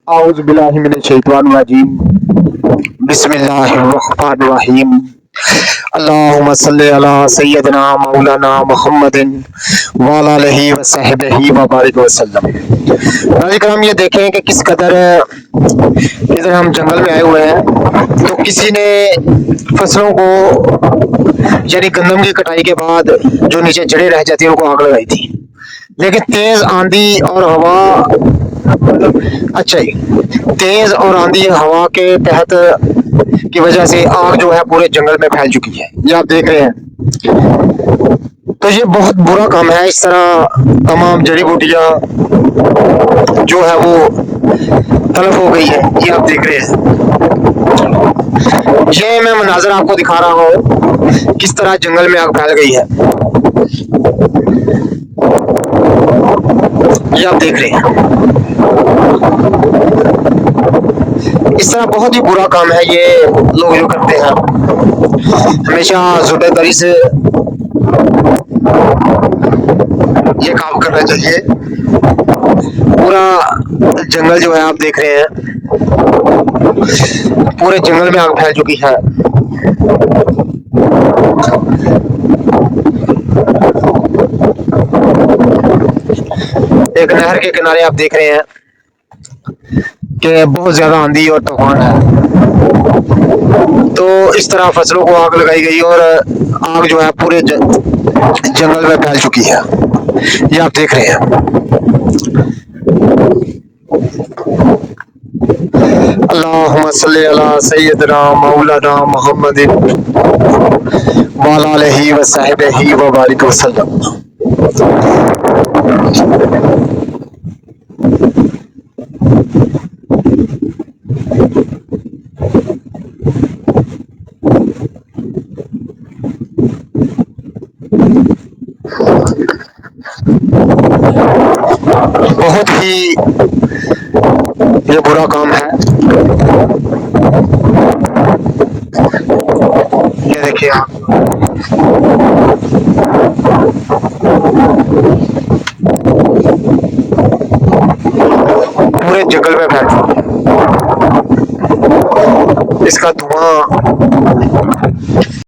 औज़ु बिल्लाहि मिनश-शैतानिर-रजीम। बिस्मिल्लाहिर्रहमानिर्रहीम। अल्लाहुम्मा सल्लि अला सय्यिदिना मौलाना मुहम्मदिन व अला आलिहि व सहबिही व बारिक वसल्लम। नाज़रीन करम, ये देखें कि किस कदर इधर हम जंगल में आए हुए हैं, तो किसी ने फसलों को यानी गंदम की कटाई के बाद जो नीचे जड़ें रह जाती हैं उनको आग लगाई थी। लेकिन तेज आंधी और हवा, अच्छा जी, तेज और आंधी हवा के तहत की वजह से आग जो है पूरे जंगल में फैल चुकी है, ये आप देख रहे हैं। तो ये बहुत बुरा काम है। इस तरह तमाम जड़ी बूटियां जो है वो तलब हो गई है, ये आप देख रहे हैं। ये मैं मनाजर आपको दिखा रहा हूँ किस तरह जंगल में आग फैल गई है, ये आप देख रहे हैं। इस तरह बहुत ही बुरा काम है ये लोग जो करते हैं। हमेशा जुम्मेदारी से ये काम करना चाहिए। पूरा जंगल जो है आप देख रहे हैं, पूरे जंगल में आग फैल चुकी है। एक नहर के किनारे आप देख रहे हैं कि बहुत ज्यादा आंधी और तूफान है। तो इस तरह फसलों को आग लगाई गई और आग जो है पूरे जंगल में फैल चुकी है, ये आप देख रहे हैं। अल्लाहुम्मा सल्लि अला सय्यिदिना मौलाना मुहम्मदिन व अला आलिहि व सहबिही व बारिक वसल्लम। बहुत ही ये बुरा काम है। ये देखिए आप, पूरे जंगल में फैल चुकी है। इसका धुआं